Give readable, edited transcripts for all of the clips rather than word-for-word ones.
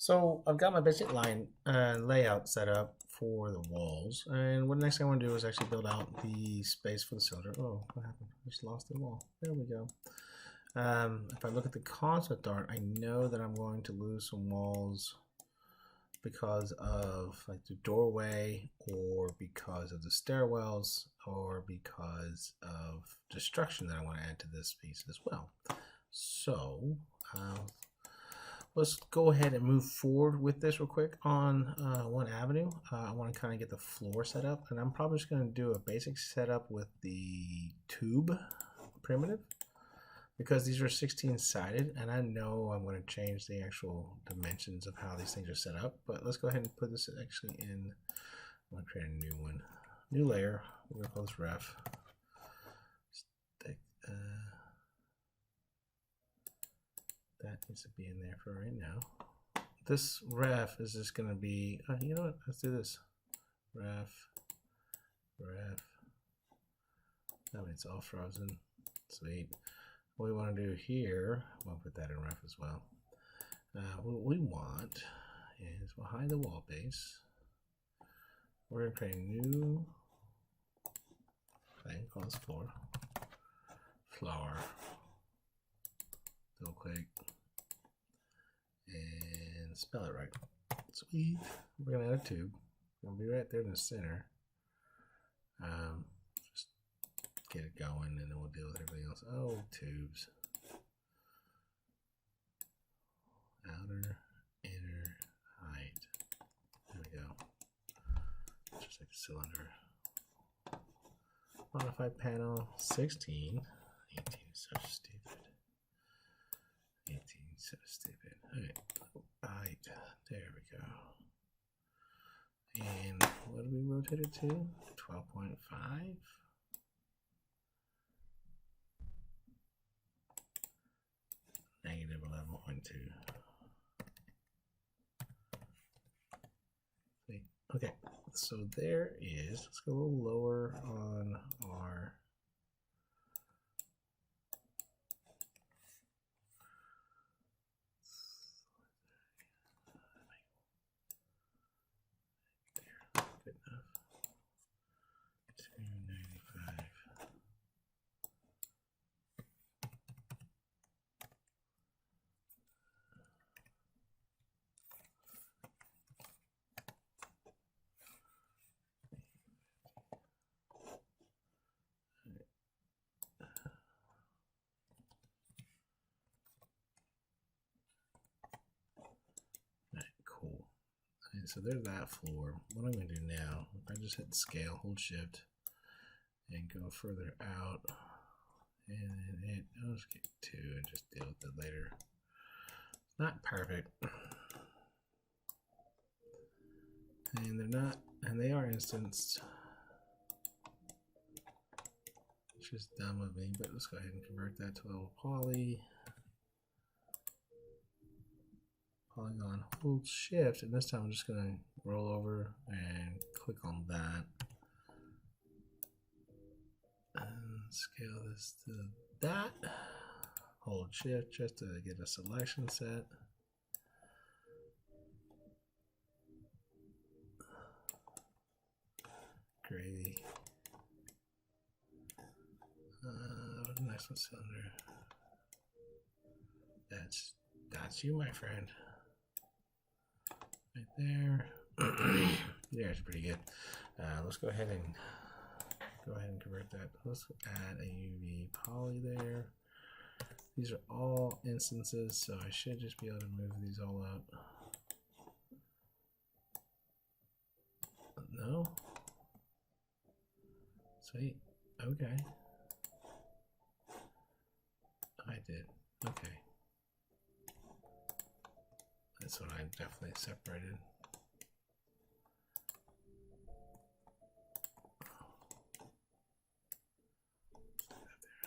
So I've got my basic line layout set up for the walls, and what next thing I want to do is actually build out the space for the cylinder. Oh, what happened? I just lost the wall. There we go. If I look at the concept art, I know that I'm going to lose some walls because of like the doorway, or because of the stairwells, or because of destruction that I want to add to this piece as well. So let's go ahead and move forward with this real quick on one avenue. I want to kind of get the floor set up, and I'm probably just going to do a basic setup with the tube primitive because these are 16 sided, and I know I'm going to change the actual dimensions of how these things are set up. But let's go ahead and put this actually in. I'm going to create a new one, new layer. We're going to call this ref. That needs to be in there for right now. This ref is just going to be, you know what, let's do this. Ref. That means it's all frozen. Sweet. What we want to do here, we'll put that in ref as well. What we want is we'll hide the wall base. We're going to create a new thing called this floor. Double click and spell it right. Sweet. We're gonna add a tube. We'll be right there in the center. Just get it going, and then we'll deal with everything else. Oh, tubes. Outer, inner, height. There we go. Just like a cylinder. Modify panel 16. 18 is so stupid. 18 so stupid. Alright. Height. There we go. And what do we rotate it to? 12.5. Negative 11.2. Okay, so there is, let's go a little lower on our good enough. 295. So there's that floor. What I'm going to do now, if I just hit scale, hold shift, and go further out, and then hit, I'll just get 2 and just deal with it later. Not perfect. And they're not, and they are instanced. It's just dumb of me, but let's go ahead and convert that to a poly. Polygon, hold shift, and this time I'm just going to roll over and click on that and scale this to that. Hold shift just to get a selection set. Gravy. Nice one, cylinder. That's you, my friend. Right there. There's pretty good. Let's go ahead and convert that. Let's add a UV poly there. These are all instances, so I should just be able to move these all up. No. Sweet. Okay. I did. Okay. That's what I definitely separated.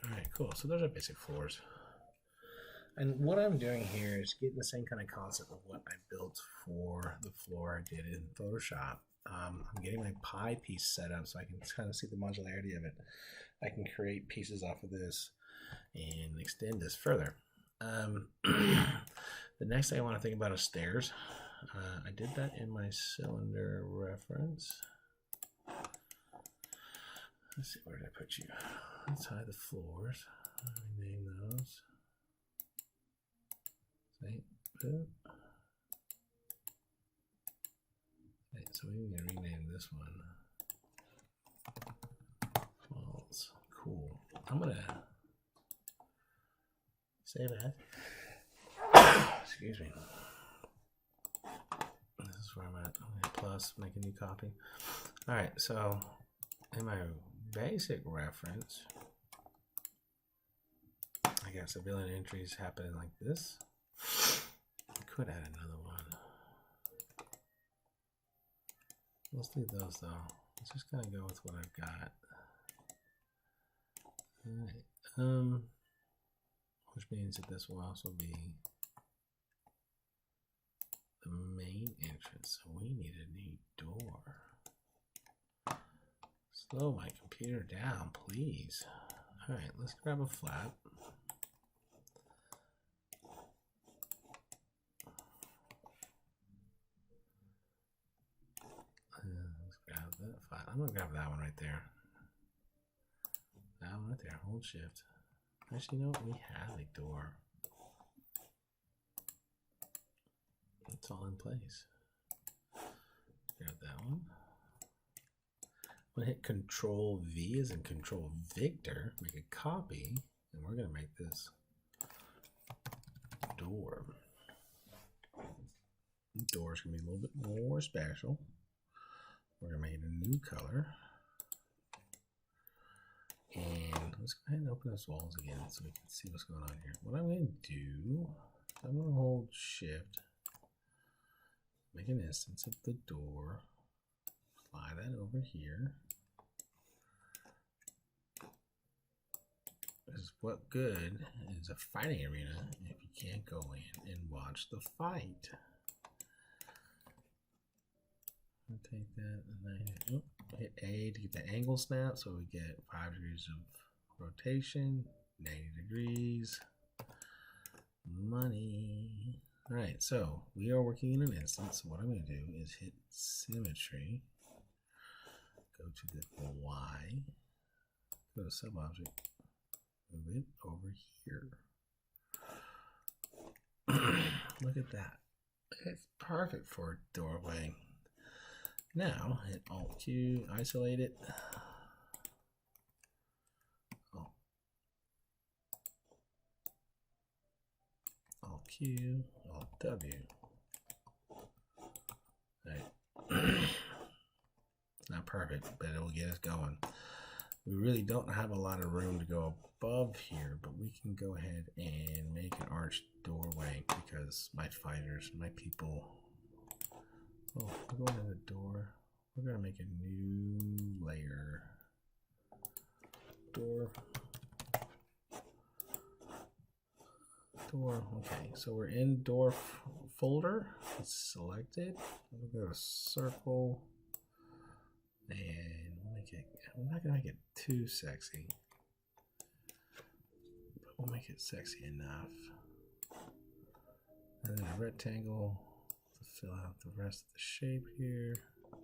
All right, cool. So those are basic floors. And what I'm doing here is getting the same kind of concept of what I built for the floor I did in Photoshop. I'm getting my pie piece set up so I can kind of see the modularity of it. I can create pieces off of this and extend this further. The next thing I want to think about is stairs. I did that in my cylinder reference. Let's see, where did I put you? Let's hide the floors. Rename those. See? Okay, so we need to rename this one. Walls. Cool. I'm gonna save that. Excuse me. This is where I'm at. Plus, make a new copy. All right, so in my basic reference, I got civilian entries happening like this. I could add another one. Let's do those though. Let's just kind of go with what I've got. All right. Which means that this will also be the main entrance. So we need a new door. Slow my computer down, please. All right, let's grab a flap. Let's grab that flap. I'm gonna grab that one right there. That one right there. Hold shift. Actually, you know what? We have a door. It's all in place. Grab that one. I'm gonna hit Control V as in Control Victor, make a copy, and we're gonna make this door. The door's gonna be a little bit more special. We're gonna make it a new color. And let's go ahead and open those walls again so we can see what's going on here. What I'm going to do, I'm going to hold shift, make an instance of the door, fly that over here. Because what good is a fighting arena if you can't go in and watch the fight? I'll take that and then hit A to get the angle snap, so we get 5 degrees of rotation, 90 degrees, money. All right, so we are working in an instance. So what I'm going to do is hit symmetry, go to the Y, go to subobject, move it over here. Look at that. It's perfect for a doorway. Now hit Alt Q, isolate it. Alt Q, Alt W. Right. It's not perfect, but it will get us going. We really don't have a lot of room to go above here, but we can go ahead and make an arched doorway because my fighters, my people. Oh, we're going to the door. We're going to make a new layer. Door. Door. Okay, so we're in door folder. It's selected. We'll go to circle. And we'll make it, I'm not going to make it too sexy, but we'll make it sexy enough. And then a rectangle to fill out the rest of the shape here.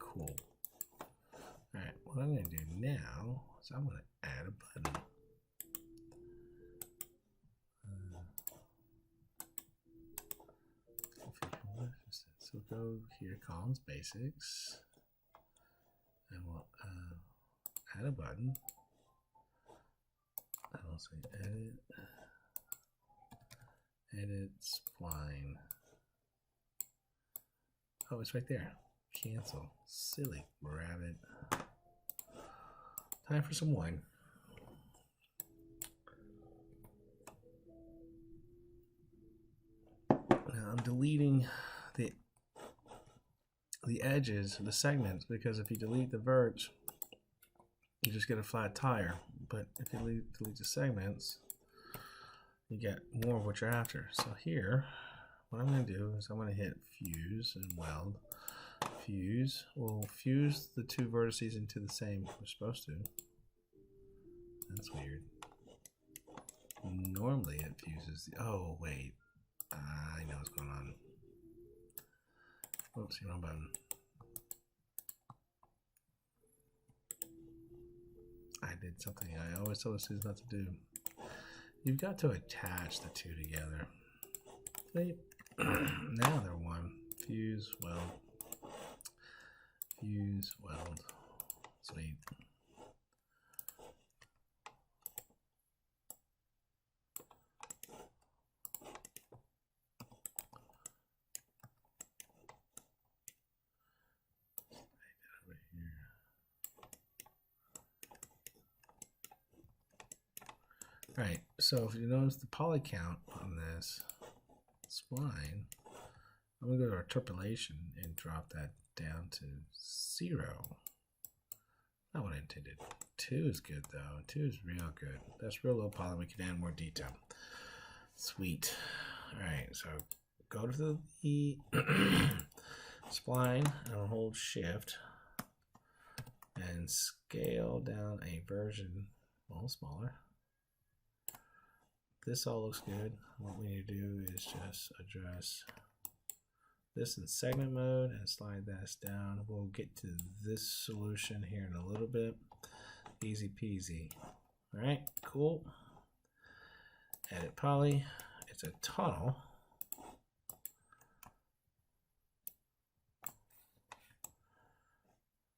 Cool. Alright, what I'm going to do now is I'm going to add a button. So go here, columns, basics, and we'll add a button. I'll say edit spline. Oh, it's right there. Cancel. Silly rabbit. Time for some wine. Now I'm deleting the edges, the segments, because if you delete the verts, you just get a flat tire. But if you delete the segments, you get more of what you're after. So here, what I'm going to do is I'm going to hit fuse and weld. Fuse will fuse the two vertices into the same. We're supposed to. That's weird. Normally it fuses the. Oh wait, I know what's going on. Oops, wrong button. I did something I always tell the students not to do. You've got to attach the two together. Wait. Now they're one. Fuse, weld. Fuse, weld. Sweet. Right, so if you notice the poly count on this spline, I'm going to go to our interpolation and drop that down to 0. Not what I intended. 2 is good though. 2 is real good. That's real low poly. We can add more detail. Sweet. Alright, so go to the spline and hold shift and scale down a version a little smaller. This all looks good. What we need to do is just address this in segment mode and slide that down. We'll get to this solution here in a little bit. Easy peasy. All right, cool. Edit poly. It's a tunnel.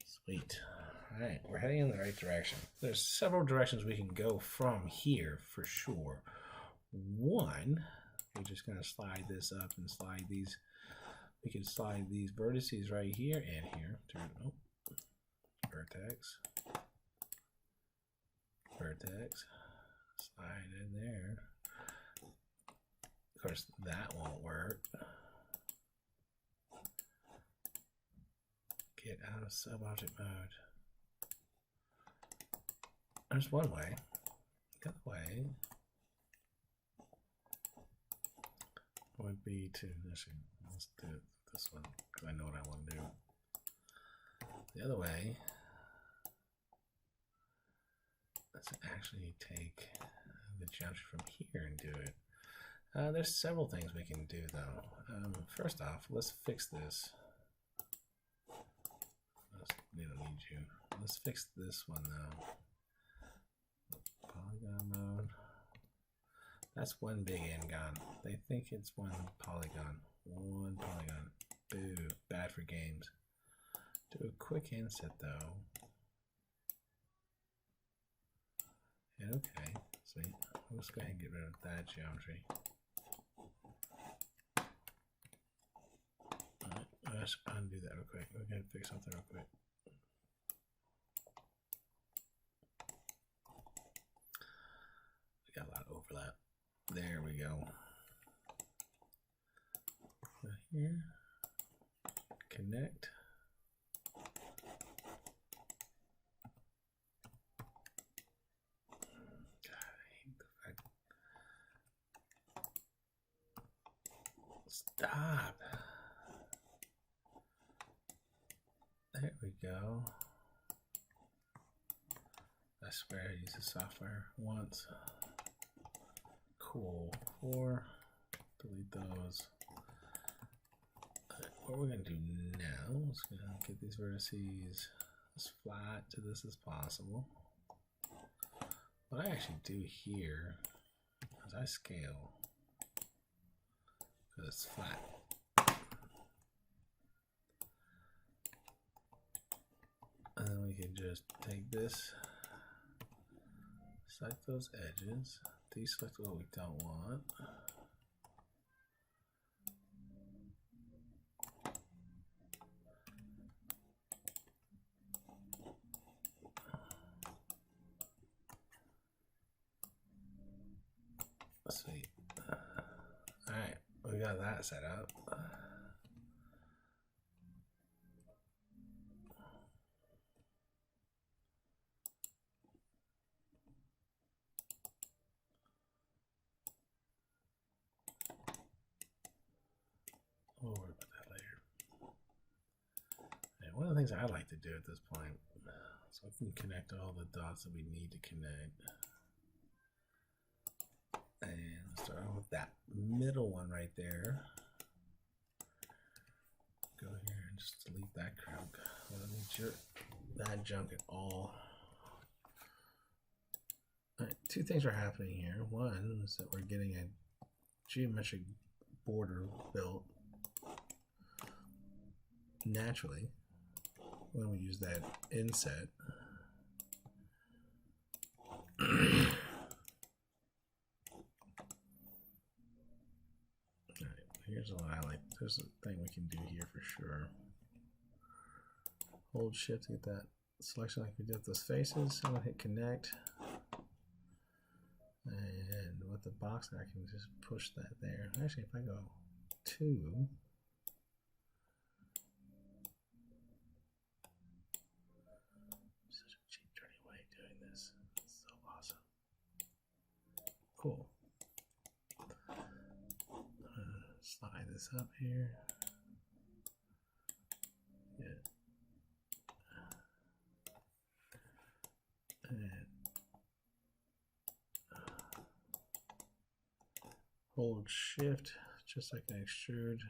Sweet. All right, we're heading in the right direction. There's several directions we can go from here for sure. One, we're just going to slide this up and slide these. We can slide these vertices right here and here. Oh, vertex. Vertex. Slide in there. Of course, that won't work. Get out of sub-object mode. There's one way. The other way would be to, let's do this one because I know what I want to do. The other way, let's actually take the geometry from here and do it. There's several things we can do though. First off, let's fix this. We don't need you. Let's fix this one though. Polygon mode. That's one big end gone. They think it's one polygon. One polygon. Boo. Bad for games. Do a quick inset though. And okay. Sweet. Let's go ahead and get rid of that geometry. Alright, let's undo that real quick. We're going to fix something real quick. We got a lot of overlap. There we go. Right here. Connect. God, I hate the fact. Stop. There we go. I swear I used the software once. Cool. 4. Delete those. What we're going to do now is going to get these vertices as flat to this as possible. What I actually do here is I scale because it's flat. And then we can just take this, select those edges, deselect what we don't want. Sweet. Alright, we got that set up. We'll worry about that later. And one of the things I like to do at this point, so we can connect all the dots that we need to connect. And let's start off with that middle one right there. Go here and just delete that crap. I don't need that junk at all. All right, two things are happening here. One is that we're getting a geometric border built naturally when we use that inset. Here's what I like. There's a thing we can do here for sure. Hold shift to get that selection like we did with those faces. I'm gonna hit connect. And with the box, I can just push that there. Actually, if I go 2, such a cheap, dirty way of doing this. It's so awesome. Cool. Slide this up here. Yeah. And hold shift just like an extrude.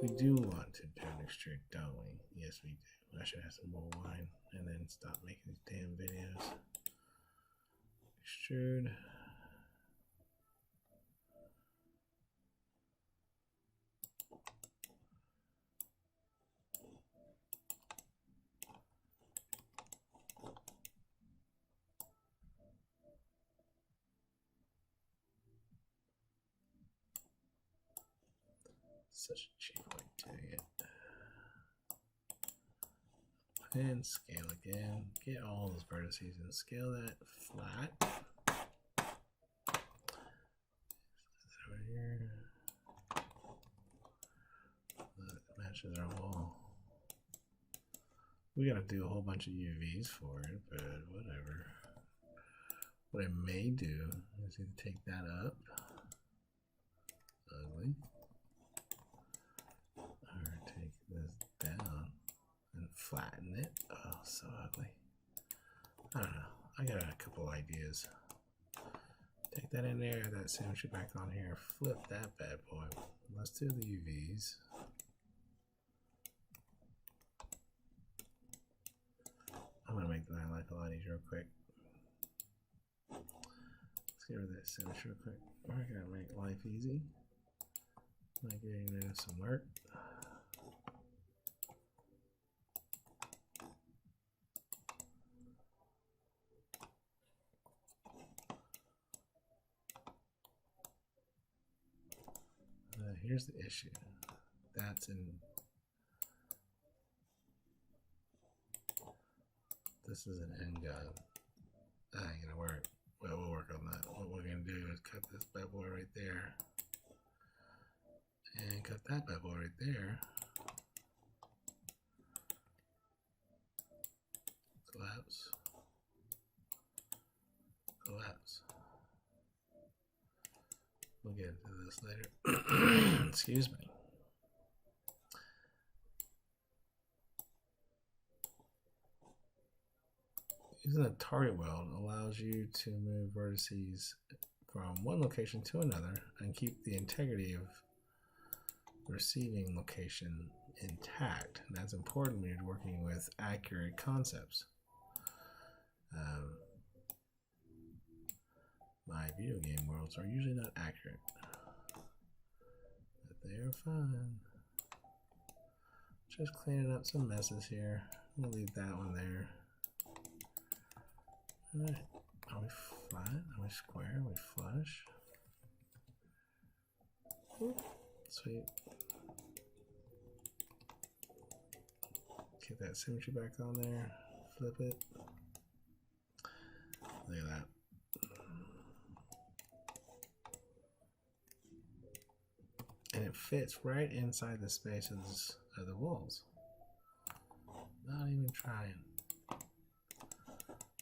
We do want to do an extrude, don't we? Yes, we do. I should have some more wine and then stop making these damn videos. Extrude. Such a cheap way of doing it. And scale again. Get all those vertices and scale that flat. Over here. That matches our wall. We gotta do a whole bunch of UVs for it, but whatever. What I may do is either take that up. Ugly. Or take this down and flatten it. Oh, so ugly. I don't know. I got a couple ideas. Take that in there, that symmetry back on here, flip that bad boy. Let's do the UVs. I'm gonna make the life a lot easier real quick. Let's get rid of that symmetry real quick. We're gonna make life easy. Like getting rid of some work. Here's the issue. That's in. This is an end gun. That ain't gonna work. Well, we'll work on that. What we're gonna do is cut this bad boy right there. And cut that bad boy right there. Collapse. Collapse. We'll get into this later. Excuse me. Using a target weld allows you to move vertices from one location to another and keep the integrity of receiving location intact. And that's important when you're working with accurate concepts. My video game worlds are usually not accurate, but they are fun. Just cleaning up some messes here. We'll leave that one there. Alright, are we flat? Are we square? Are we flush? Ooh, sweet. Get that symmetry back on there. Flip it. Look at that. And it fits right inside the spaces of the walls. Not even trying.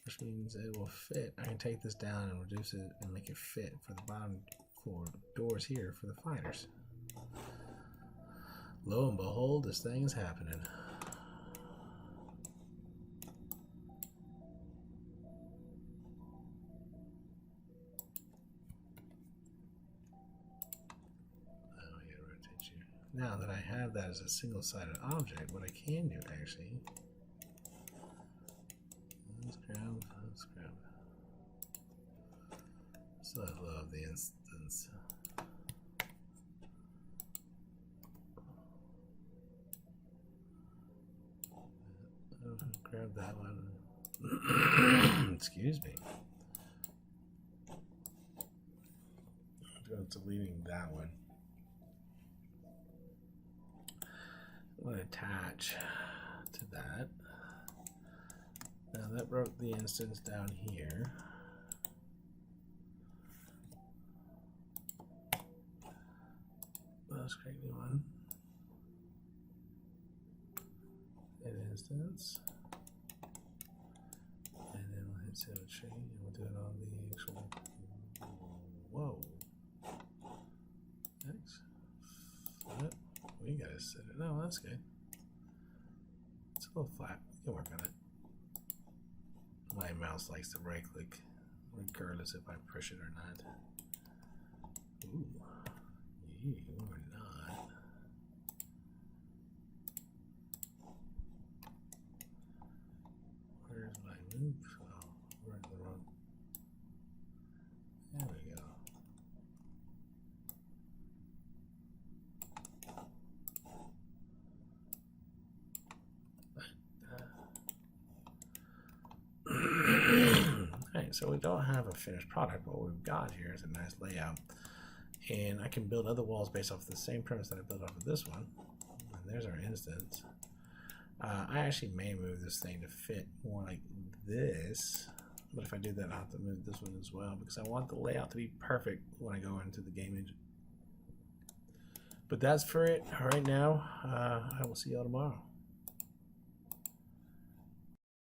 Which means it will fit. I can take this down and reduce it and make it fit for the bottom 4 doors here for the fighters. Lo and behold, this thing is happening. now that I have that as a single-sided object, what I can do actually, let's grab. So I love the instance. Grab that one. Excuse me. I'm deleting that one. I'm going to attach to that. Now that broke the instance down here. Let's create a new one. An instance. And then we'll hit symmetry and we'll do it on the actual. Whoa. Next. Flip. We gotta set it. No, that's good. It's a little flat. We can work on it. My mouse likes to right click regardless if I push it or not. Ooh. Or not. Where's my move? Oh, we're in the wrong. There we go. Alright, so we don't have a finished product. What we've got here is a nice layout. And I can build other walls based off the same premise that I built off of this one. And there's our instance. I actually may move this thing to fit more like this. But if I do that, I'll have to move this one as well because I want the layout to be perfect when I go into the game engine. But that's for it right now. I will see y'all tomorrow.